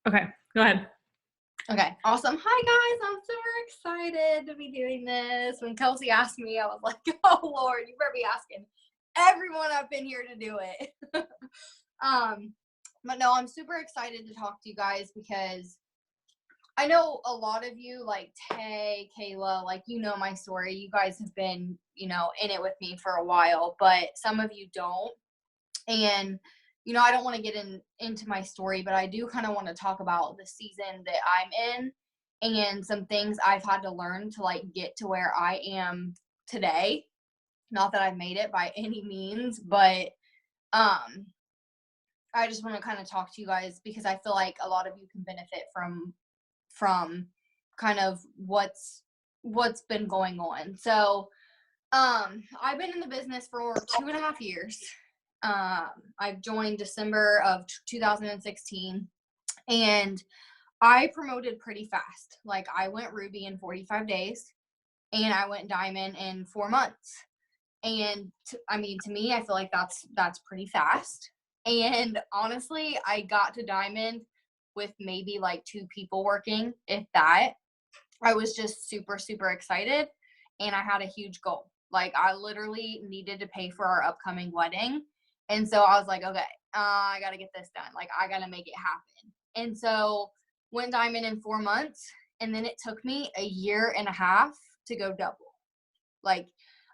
Okay, go ahead. Okay, awesome. Hi guys, I'm super excited to be doing this. When Kelsey asked me, I was like, oh Lord, you better be asking everyone up in here to do it. But no, I'm super excited to talk to you guys because I know a lot of you, like Tay, Kayla, like, you know my story. You guys have been, in it with me for a while, but some of you don't. And, I don't want to get into my story, but I do kind of want to talk about the season that I'm in and some things I've had to learn to, like, get to where I am today. Not that I've made it by any means, but I just want to kind of talk to you guys because I feel like a lot of you can benefit from kind of what's been going on. So I've been in the business for 2.5 years. I've joined December of 2016, and I promoted pretty fast. Like, I went Ruby in 45 days, and I went Diamond in 4 months. And to me, I feel like that's pretty fast. And honestly, I got to Diamond with maybe like 2 people working, if that. I was just super, super excited, and I had a huge goal. Like, I literally needed to pay for our upcoming wedding. And so I was like, okay, I got to get this done. Like, I got to make it happen. And so went Diamond in 4 months, and then it took me 1.5 years to go double. Like,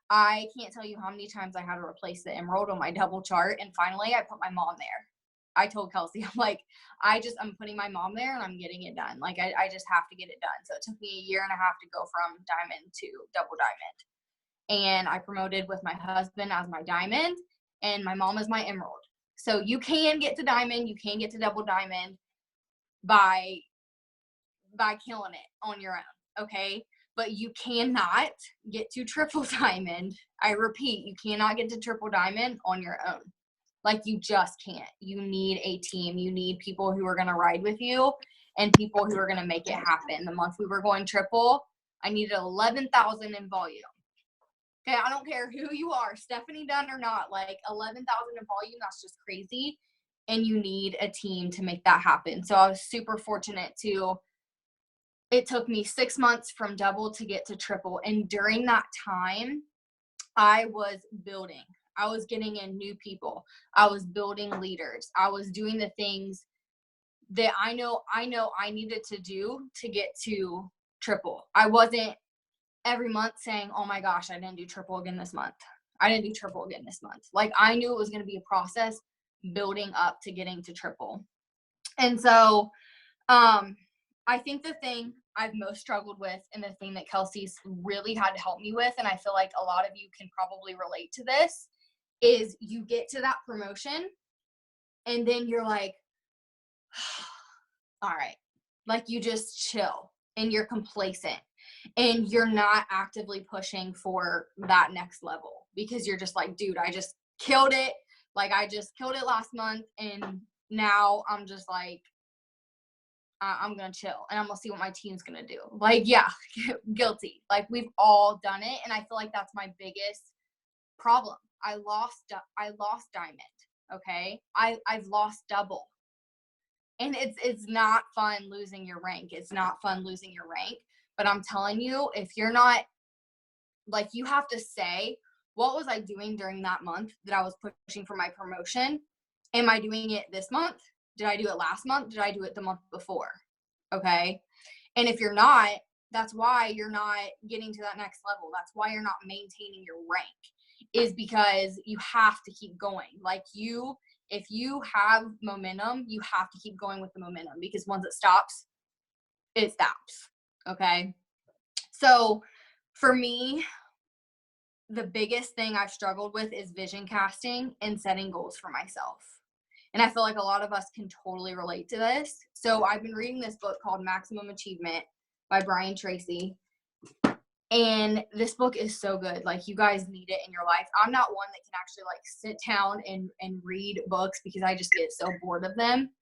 I can't tell you how many times I had to replace the emerald on my double chart, and finally I put my mom there. I told Kelsey, I'm like, I'm putting my mom there and I'm getting it done. Like, I just have to get it done. So it took me 1.5 years to go from Diamond to double Diamond. And I promoted with my husband as my Diamond and my mom as my emerald. So you can get to Diamond, you can get to double Diamond by killing it on your own, okay? But you cannot get to triple Diamond. I repeat, you cannot get to triple Diamond on your own. Like, you just can't. You need a team. You need people who are going to ride with you and people who are going to make it happen. The month we were going triple, I needed 11,000 in volume. Okay, I don't care who you are, Stephanie Dunn or not, like 11,000 in volume, that's just crazy. And you need a team to make that happen. So I was super fortunate it took me 6 months from double to get to triple. And during that time, I was building. I was getting in new people. I was building leaders. I was doing the things that I know I needed to do to get to triple. I wasn't every month saying, oh my gosh, I didn't do triple again this month. I didn't do triple again this month. Like, I knew it was going to be a process building up to getting to triple. And so I think the thing I've most struggled with, and the thing that Kelsey's really had to help me with, and I feel like a lot of you can probably relate to this, is you get to that promotion and then you're like, all right, like, you just chill and you're complacent and you're not actively pushing for that next level because you're just like, dude, I just killed it. Like, I just killed it last month, and now I'm just like, I'm going to chill and I'm going to see what my team's going to do. Like, yeah, guilty. Like, we've all done it. And I feel like that's my biggest problem. I lost Diamond. Okay. I've lost double. And it's not fun losing your rank. It's not fun losing your rank. But I'm telling you, if you're not, like, you have to say, what was I doing during that month that I was pushing for my promotion? Am I doing it this month? Did I do it last month? Did I do it the month before? Okay. And if you're not, that's why you're not getting to that next level. That's why you're not maintaining your rank, is because you have to keep going. Like, if you have momentum, you have to keep going with the momentum, because once it stops, it stops. Okay. So for me, the biggest thing I've struggled with is vision casting and setting goals for myself. And I feel like a lot of us can totally relate to this. So I've been reading this book called Maximum Achievement by Brian Tracy. And this book is so good. Like, you guys need it in your life. I'm not one that can actually, like, sit down and read books because I just get so bored of them.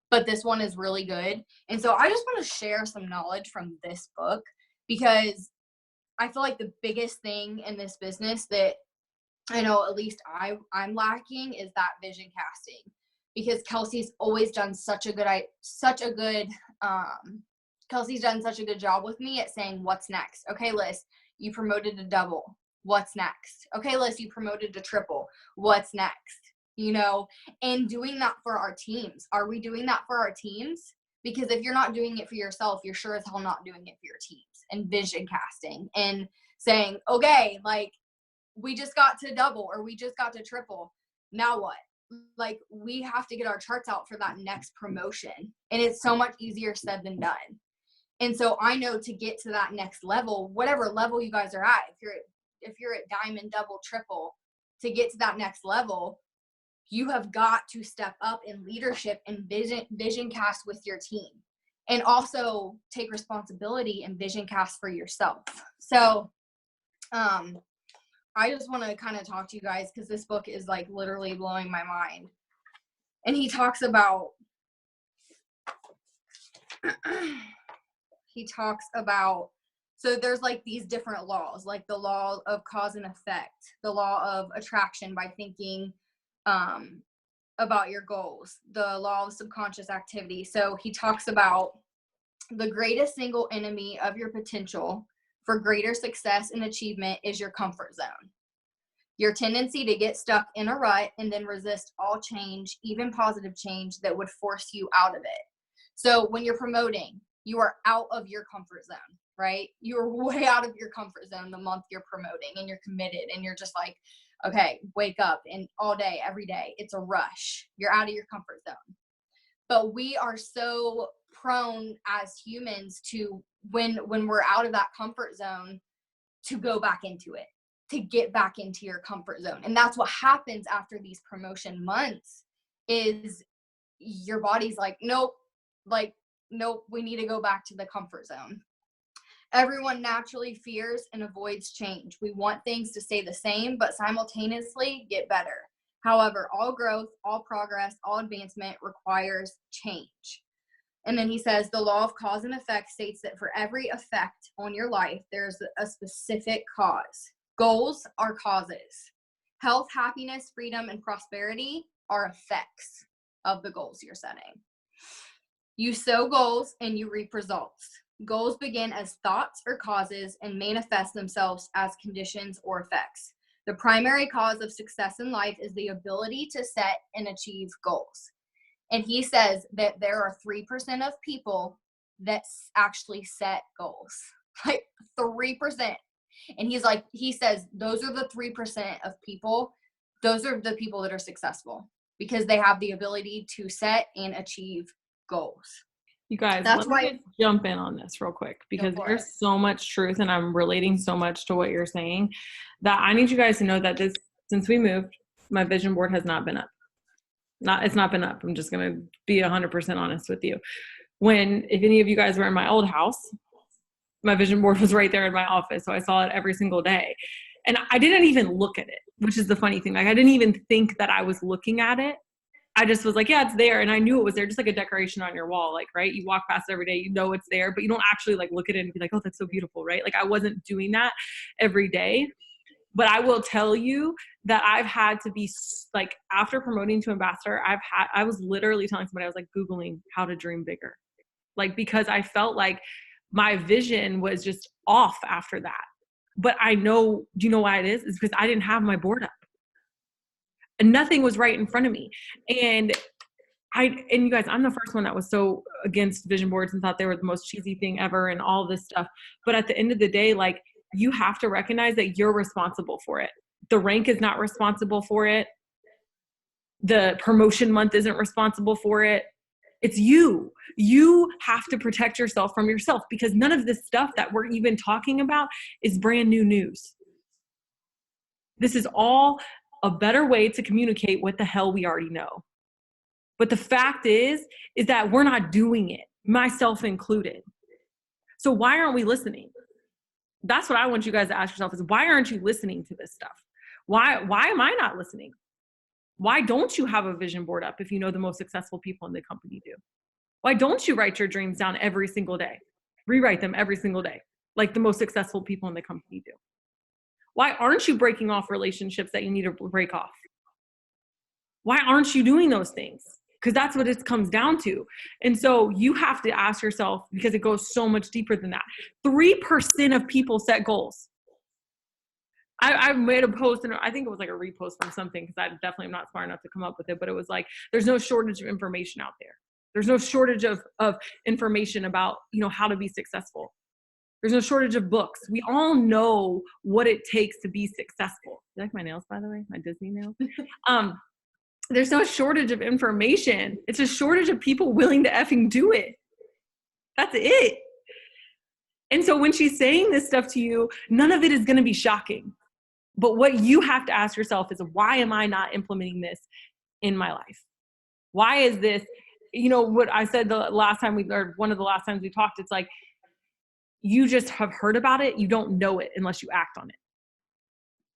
But this one is really good. And so I just want to share some knowledge from this book, because I feel like the biggest thing in this business that I know at least I'm lacking is that vision casting. because Kelsey's always done Kelsey's done such a good job with me at saying, what's next? Okay, Liz, you promoted to double. What's next? Okay, Liz, you promoted to triple. What's next? You know, and doing that for our teams. Are we doing that for our teams? Because if you're not doing it for yourself, you're sure as hell not doing it for your teams. And vision casting and saying, okay, like, we just got to double or we just got to triple. Now what? Like, we have to get our charts out for that next promotion. And it's so much easier said than done. And so I know to get to that next level, whatever level you guys are at, if you're at diamond, double, triple, to get to that next level, you have got to step up in leadership and vision cast with your team, and also take responsibility and vision cast for yourself. So I just want to kind of talk to you guys, because this book is like literally blowing my mind. And he talks about so there's like these different laws, like the law of cause and effect, the law of attraction by thinking about your goals, the law of subconscious activity. So he talks about the greatest single enemy of your potential for greater success and achievement is your comfort zone. Your tendency to get stuck in a rut and then resist all change, even positive change that would force you out of it. So when you're promoting, you are out of your comfort zone, right? You're way out of your comfort zone the month you're promoting, and you're committed and you're just like, okay, wake up, and all day, every day, it's a rush. You're out of your comfort zone. But we are so prone as humans to, when we're out of that comfort zone, to go back into it, to get back into your comfort zone. And that's what happens after these promotion months, is your body's like, nope, we need to go back to the comfort zone. Everyone naturally fears and avoids change. We want things to stay the same, but simultaneously get better. However, all growth, all progress, all advancement requires change. And then he says, the law of cause and effect states that for every effect on your life, there's a specific cause. Goals are causes. Health, happiness, freedom, and prosperity are effects of the goals you're setting. You sow goals and you reap results. Goals begin as thoughts or causes and manifest themselves as conditions or effects. The primary cause of success in life is the ability to set and achieve goals. And he says that there are 3% of people that actually set goals. Like 3%. And he says those are the 3% of people. Those are the people that are successful, because they have the ability to set and achieve goals. You guys, let me jump in on this real quick, because there's so much truth, and I'm relating so much to what you're saying, that I need you guys to know that since we moved, my vision board has not been up. It's not been up. I'm just going to be 100% honest with you. If any of you guys were in my old house, my vision board was right there in my office. So I saw it every single day, and I didn't even look at it, which is the funny thing. Like, I didn't even think that I was looking at it. I just was like, yeah, it's there. And I knew it was there, just like a decoration on your wall. Like, right. You walk past it every day, you know it's there, but you don't actually like look at it and be like, oh, that's so beautiful. Right. Like, I wasn't doing that every day. But I will tell you that I've had to be like, after promoting to ambassador, I was literally telling somebody, I was like Googling how to dream bigger. Like, because I felt like my vision was just off after that. But I know, do you know why it is? It's because I didn't have my board up. And nothing was right in front of me. And you guys, I'm the first one that was so against vision boards and thought they were the most cheesy thing ever and all this stuff. But at the end of the day, like, you have to recognize that you're responsible for it. The rank is not responsible for it. The promotion month isn't responsible for it. It's you. You have to protect yourself from yourself, because none of this stuff that we're even talking about is brand new news. This is all a better way to communicate what the hell we already know. But the fact is that we're not doing it, myself included. So why aren't we listening? That's what I want you guys to ask yourself, is why aren't you listening to this stuff? Why am I not listening? Why don't you have a vision board up if you know the most successful people in the company do? Why don't you write your dreams down every single day? Rewrite them every single day, like the most successful people in the company do. Why aren't you breaking off relationships that you need to break off? Why aren't you doing those things? because that's what it comes down to. And so you have to ask yourself, because it goes so much deeper than that. 3% of people set goals. I made a post, and I think it was like a repost from something, because I definitely am not smart enough to come up with it, but it was like, there's no shortage of information out there. There's no shortage of information about, you know, how to be successful. There's no shortage of books. We all know what it takes to be successful. You like my nails, by the way? My Disney nails? There's no shortage of information. It's a shortage of people willing to effing do it. That's it. And so when she's saying this stuff to you, none of it is going to be shocking. But what you have to ask yourself is, why am I not implementing this in my life? Why is this, you know, what I said the last time or one of the last times we talked, it's like, you just have heard about it. You don't know it unless you act on it,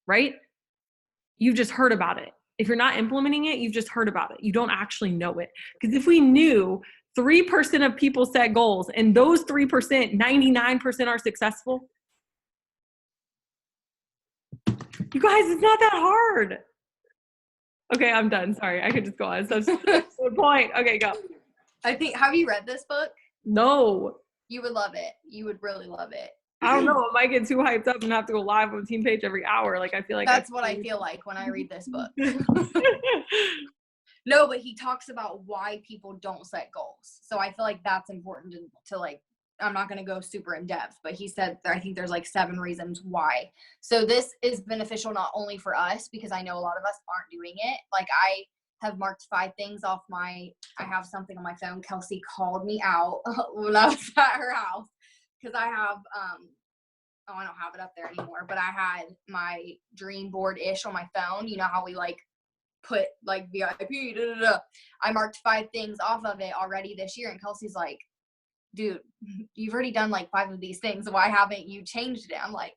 right? You've just heard about it. If you're not implementing it, you've just heard about it. You don't actually know it. Because if we knew 3% of people set goals, and those 3%, 99% are successful, you guys, it's not that hard. Okay, I'm done. Sorry, I could just go on. That's the point. Okay, go. Have you read this book? No. You would love it. You would really love it. I don't know. I might get too hyped up and have to go live on Team Page every hour. Like, I feel like that's what I feel like when I read this book. No, but he talks about why people don't set goals. So I feel like that's important to like, I'm not going to go super in depth, but he said, I think there's like 7 reasons why. So this is beneficial not only for us, because I know a lot of us aren't doing it. Like, I have marked 5 things off I have something on my phone. Kelsey called me out when I was at her house, because I have, I don't have it up there anymore, but I had my dream board-ish on my phone. You know how we like put like VIP, da, da, da. I marked 5 things off of it already this year, and Kelsey's like, dude, you've already done like 5 of these things. Why haven't you changed it? I'm like,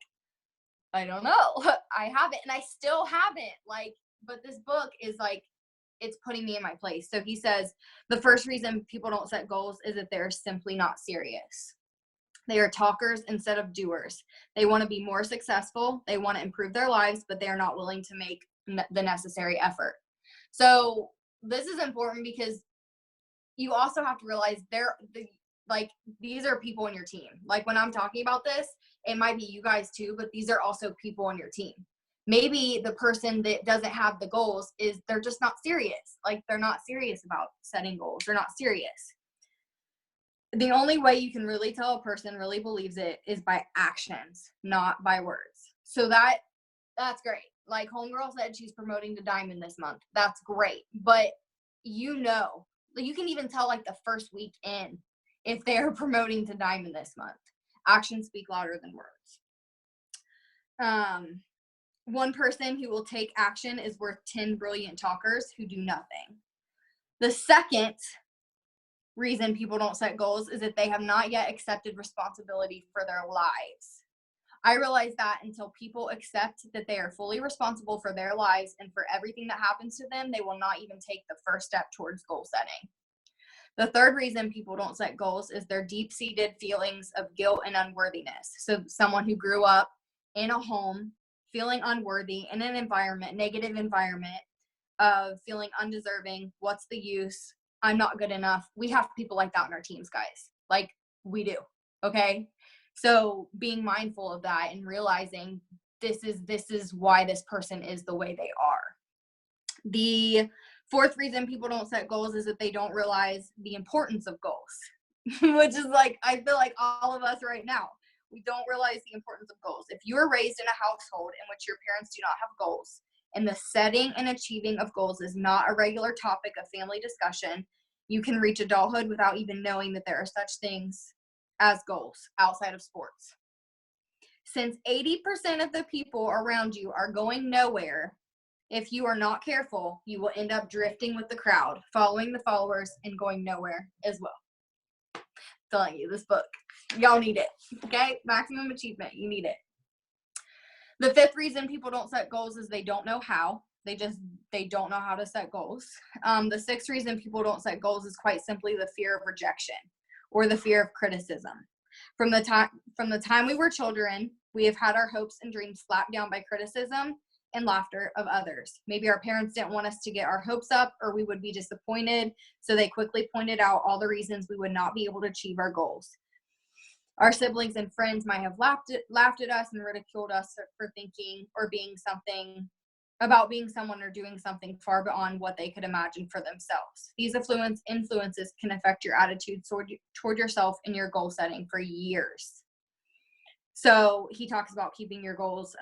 I don't know. I haven't, and I still haven't. Like, but this book is like, it's putting me in my place. So he says, the first reason people don't set goals is that they're simply not serious. They are talkers instead of doers. They want to be more successful. They want to improve their lives, but they are not willing to make the necessary effort. So this is important, because you also have to realize these are people on your team. Like, when I'm talking about this, it might be you guys too, but these are also people on your team. Maybe the person that doesn't have the goals they're just not serious. Like, they're not serious about setting goals. They're not serious. The only way you can really tell a person really believes it is by actions, not by words. So that's great. Like, homegirl said she's promoting to diamond this month. That's great. But you can even tell like the first week in if they're promoting to diamond this month. Actions speak louder than words. One person who will take action is worth 10 brilliant talkers who do nothing. The second reason people don't set goals is that they have not yet accepted responsibility for their lives. I realized that until people accept that they are fully responsible for their lives and for everything that happens to them, they will not even take the first step towards goal setting. The third reason people don't set goals is their deep-seated feelings of guilt and unworthiness. So someone who grew up in a home feeling unworthy, in an negative environment of feeling undeserving, what's the use, I'm not good enough. We have people like that in our teams, guys. Like, we do, okay? So being mindful of that and realizing this is why this person is the way they are. The fourth reason people don't set goals is that they don't realize the importance of goals, which is like, I feel like all of us right now, we don't realize the importance of goals. If you are raised in a household in which your parents do not have goals, and the setting and achieving of goals is not a regular topic of family discussion, you can reach adulthood without even knowing that there are such things as goals outside of sports. Since 80% of the people around you are going nowhere, if you are not careful, you will end up drifting with the crowd, following the followers, and going nowhere as well. I'm telling you, this book, y'all need it, okay? Maximum achievement, you need it. The fifth reason people don't set goals is they don't know how. They don't know how to set goals. The sixth reason people don't set goals is quite simply the fear of rejection or the fear of criticism. From the time we were children, we have had our hopes and dreams slapped down by criticism, and laughter of others. Maybe our parents didn't want us to get our hopes up, or we would be disappointed, so they quickly pointed out all the reasons we would not be able to achieve our goals. Our siblings and friends might have laughed at us and ridiculed us for thinking or being something about being someone or doing something far beyond what they could imagine for themselves. These influences can affect your attitude toward yourself and your goal setting for years. So he talks about keeping your goals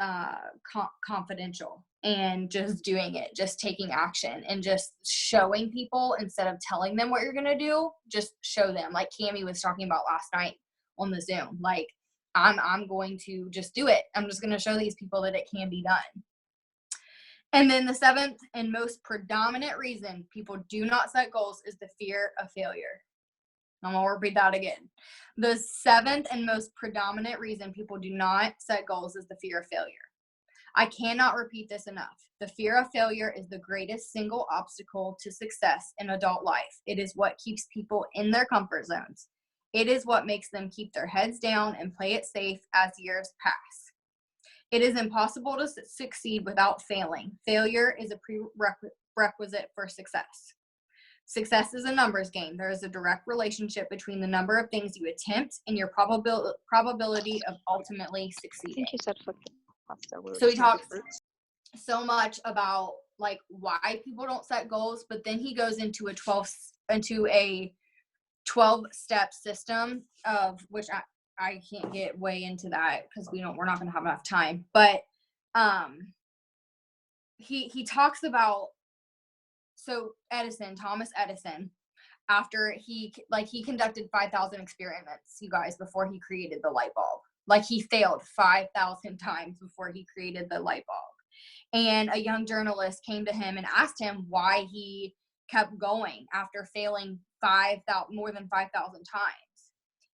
confidential and just doing it, just taking action and just showing people instead of telling them what you're going to do, just show them. Like Cammie was talking about last night on the Zoom. Like, I'm going to just do it. I'm just going to show these people that it can be done. And then the seventh and most predominant reason people do not set goals is the fear of failure. I'm going to repeat that again. The seventh and most predominant reason people do not set goals is the fear of failure. I cannot repeat this enough. The fear of failure is the greatest single obstacle to success in adult life. It is what keeps people in their comfort zones. It is what makes them keep their heads down and play it safe as years pass. It is impossible to succeed without failing. Failure is a prerequisite for success. Success is a numbers game. There is a direct relationship between the number of things you attempt and your probability of ultimately succeeding. I think you said pasta. So he talks so much about like why people don't set goals, but then he goes into a 12-step system of which I can't get way into that because we're not going to have enough time. But he talks about, so Thomas Edison, after he conducted 5,000 experiments, you guys, before he created the light bulb. Like he failed 5,000 times before he created the light bulb. And a young journalist came to him and asked him why he kept going after failing more than 5,000 times.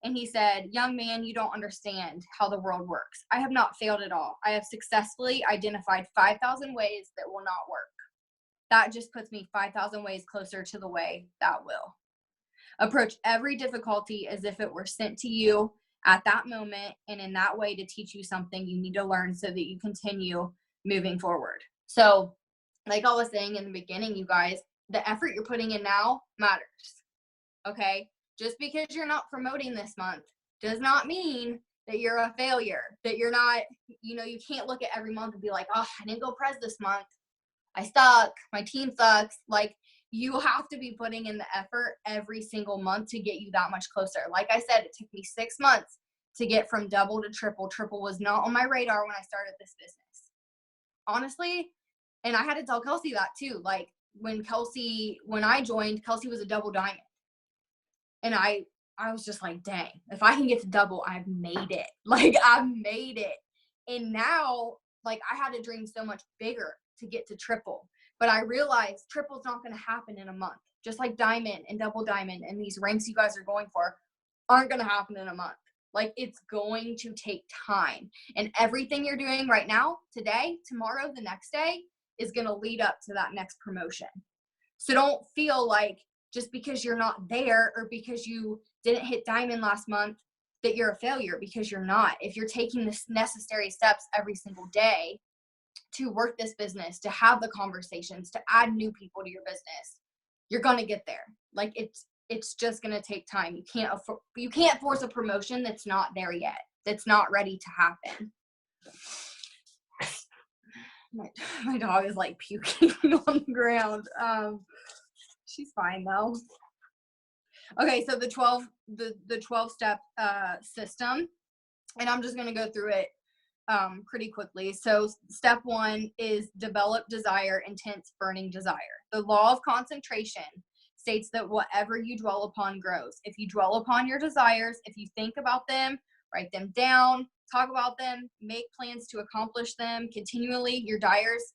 And he said, "Young man, you don't understand how the world works. I have not failed at all. I have successfully identified 5,000 ways that will not work. That just puts me 5,000 ways closer to the way that will. Approach every difficulty as if it were sent to you at that moment and in that way to teach you something you need to learn so that you continue moving forward." So like I was saying in the beginning, you guys, the effort you're putting in now matters. Okay? Just because you're not promoting this month does not mean that you're a failure, that you're not, you can't look at every month and be like, oh, I didn't go prez this month. I suck. My team sucks. Like, you have to be putting in the effort every single month to get you that much closer. Like I said, it took me 6 months to get from double to triple. Triple was not on my radar when I started this business. Honestly, and I had to tell Kelsey that too. Like, when I joined, Kelsey was a double diamond. And I was just like, dang, if I can get to double, I've made it. Like, I've made it. And now, like, I had to dream so much bigger to get to triple. But I realized triple's not going to happen in a month. Just like diamond and double diamond and these ranks you guys are going for aren't going to happen in a month. Like, it's going to take time. And everything you're doing right now, today, tomorrow, the next day, is going to lead up to that next promotion. So don't feel like just because you're not there or because you didn't hit diamond last month that you're a failure, because you're not. If you're taking the necessary steps every single day to work this business, to have the conversations, to add new people to your business, you're going to get there. Like, it's just going to take time. You can't force a promotion that's not there yet, that's not ready to happen. My dog is like puking on the ground. She's fine though. Okay, so the 12-step system, and I'm just going to go through it pretty quickly. So step 1 is develop desire, intense burning desire. The law of concentration states that whatever you dwell upon grows. If you dwell upon your desires, if you think about them, write them down, talk about them, make plans to accomplish them continually, your desires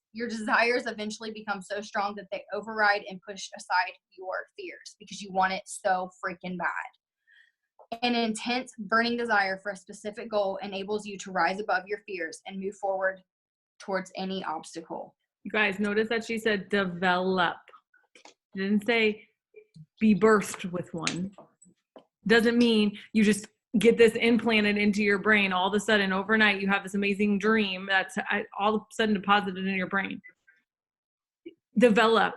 eventually become so strong that they override and push aside your fears because you want it so freaking bad. An intense burning desire for a specific goal enables you to rise above your fears and move forward towards any obstacle. You guys, notice that she said develop. She didn't say be birthed with one. Doesn't mean you just get this implanted into your brain. All of a sudden, overnight, you have this amazing dream that's all of a sudden deposited in your brain. Develop.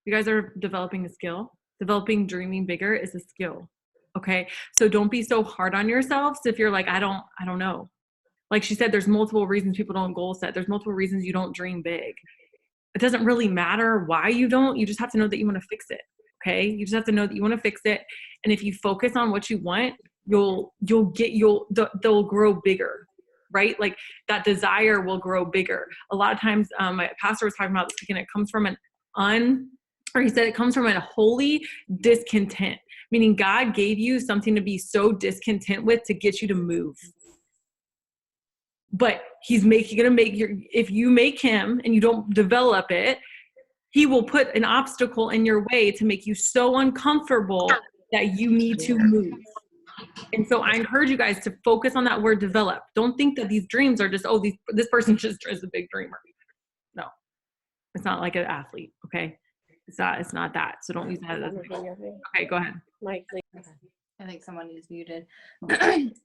You guys are developing a skill. Developing dreaming bigger is a skill. Okay. So don't be so hard on yourselves if you're like, I don't know. Like she said, there's multiple reasons people don't goal set. There's multiple reasons you don't dream big. It doesn't really matter why you don't. You just have to know that you want to fix it. Okay. You just have to know that you want to fix it. And if you focus on what you want, they'll grow bigger, right? Like that desire will grow bigger. A lot of times, my pastor was talking about this again, it comes from he said it comes from a holy discontent, meaning God gave you something to be so discontent with to get you to move. But he's if you make him and you don't develop it, he will put an obstacle in your way to make you so uncomfortable that you need to move. And so I encourage you guys to focus on that word develop. Don't think that these dreams are just, this person just is a big dreamer. No, it's not like an athlete. Okay. It's not that. So don't use that as okay, go ahead. Mike, I think someone is muted.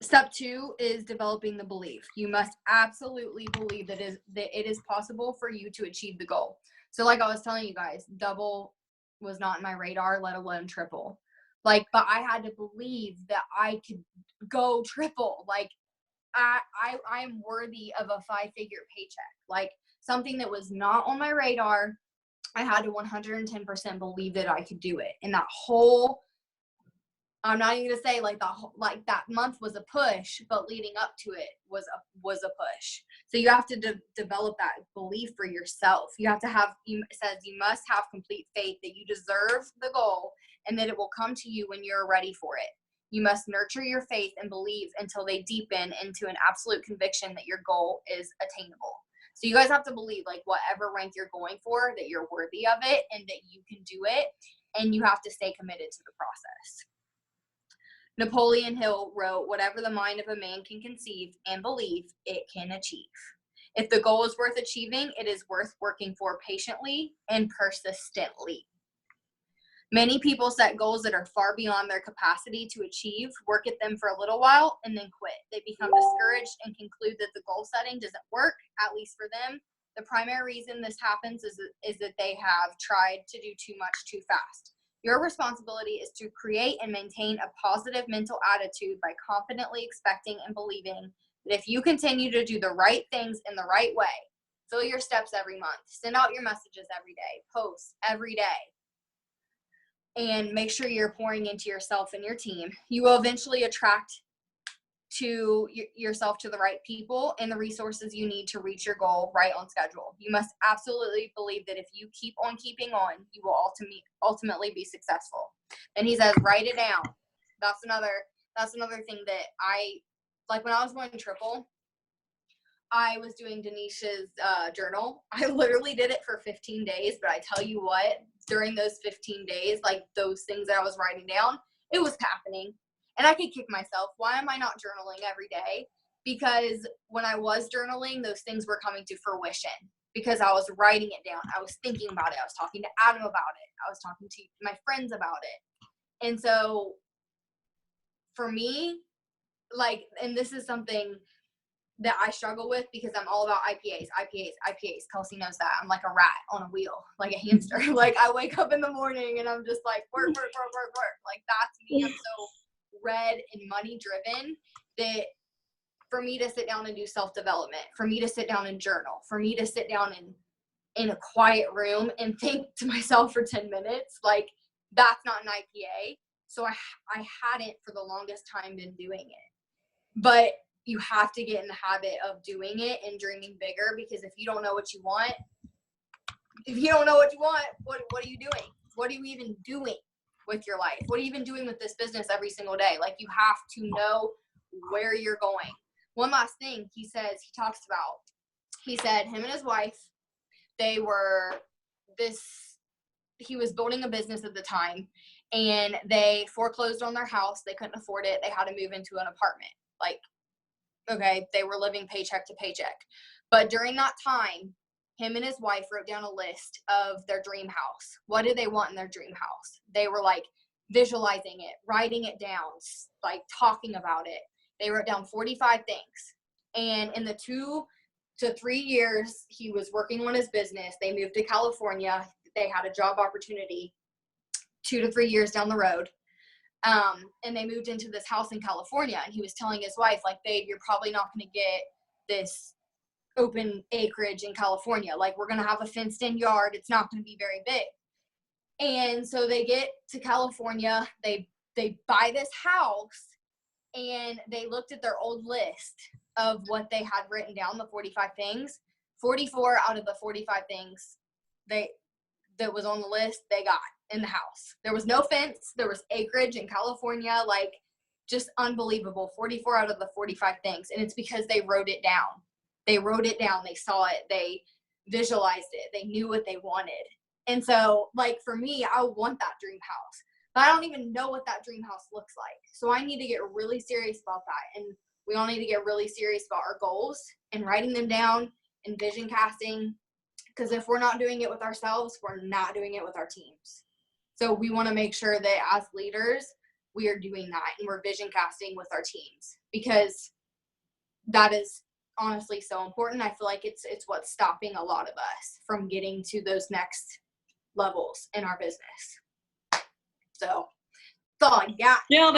Step 2 is developing the belief. You must absolutely believe that it is possible for you to achieve the goal. So like I was telling you guys, double was not in my radar, let alone triple. Like, but I had to believe that I could go triple. Like I am worthy of a 5-figure paycheck. Like something that was not on my radar, I had to 110% believe that I could do it. And that whole, I'm not even gonna say like that month was a push, but leading up to it was a push. So you have to develop that belief for yourself. You have to have, it says you must have complete faith that you deserve the goal and that it will come to you when you're ready for it. You must nurture your faith and believe until they deepen into an absolute conviction that your goal is attainable. So you guys have to believe, like, whatever rank you're going for, that you're worthy of it and that you can do it, and you have to stay committed to the process. Napoleon Hill wrote, whatever the mind of a man can conceive and believe, it can achieve. If the goal is worth achieving, it is worth working for patiently and persistently. Many people set goals that are far beyond their capacity to achieve, work at them for a little while, and then quit. They become discouraged and conclude that the goal setting doesn't work, at least for them. The primary reason this happens is that they have tried to do too much too fast. Your responsibility is to create and maintain a positive mental attitude by confidently expecting and believing that if you continue to do the right things in the right way, fill your steps every month, send out your messages every day, post every day, and make sure you're pouring into yourself and your team, you will eventually attract to yourself to the right people and the resources you need to reach your goal right on schedule. You must absolutely believe that if you keep on keeping on, you will ultimately be successful. And he says, write it down. That's another thing that I like. When I was going triple, I was doing Denisha's journal. I literally did it for 15 days, but I tell you what, during those 15 days, like those things that I was writing down, it was happening. And I could kick myself. Why am I not journaling every day? Because when I was journaling, those things were coming to fruition because I was writing it down. I was thinking about it. I was talking to Adam about it. I was talking to my friends about it. And so for me, like, and this is something that I struggle with because I'm all about IPAs. Kelsey knows that. I'm like a rat on a wheel, like a hamster. Like I wake up in the morning and I'm just like, work. Like that's me. I'm so red and money driven that for me to sit down and do self-development, for me to sit down and journal, for me to sit down in a quiet room and think to myself for 10 minutes, like that's not an IPA. So I hadn't for the longest time been doing it. But you have to get in the habit of doing it and dreaming bigger, because if you don't know what you want, what are you doing? What are you even doing with your life? What are you even doing with this business every single day? Like you have to know where you're going. One last thing he said him and his wife, he was building a business at the time and they foreclosed on their house. They couldn't afford it. They had to move into an apartment. Like, okay, they were living paycheck to paycheck. But during that time, him and his wife wrote down a list of their dream house. What did they want in their dream house? They were like, visualizing it, writing it down, like talking about it. They wrote down 45 things. And in the 2 to 3 years he was working on his business, they moved to California. They had a job opportunity 2 to 3 years down the road. And they moved into this house in California, and he was telling his wife, like, babe, you're probably not going to get this open acreage in California. Like, we're going to have a fenced in yard. It's not going to be very big. And so they get to California, they buy this house, and they looked at their old list of what they had written down, the 45 things. 44 out of the 45 things that was on the list, they got in the house. There was no fence. There was acreage in California, like, just unbelievable. 44 out of the 45 things. And it's because they wrote it down. They wrote it down. They saw it. They visualized it. They knew what they wanted. And so, like, for me, I want that dream house. But I don't even know what that dream house looks like. So I need to get really serious about that. And we all need to get really serious about our goals and writing them down and vision casting. Because if we're not doing it with ourselves, we're not doing it with our teams. So we want to make sure that as leaders, we are doing that and we're vision casting with our teams, because that is honestly so important. I feel like it's what's stopping a lot of us from getting to those next levels in our business. So that's all I got. Killed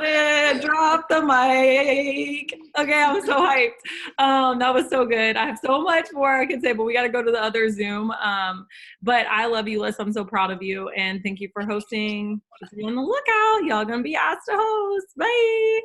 it. Drop the mic. Okay, I'm so hyped. That was so good. I have so much more I could say, but we got to go to the other Zoom. But I love you, Alyssa. I'm so proud of you, and thank you for hosting. Just be on the lookout. Y'all gonna be asked to host. Bye.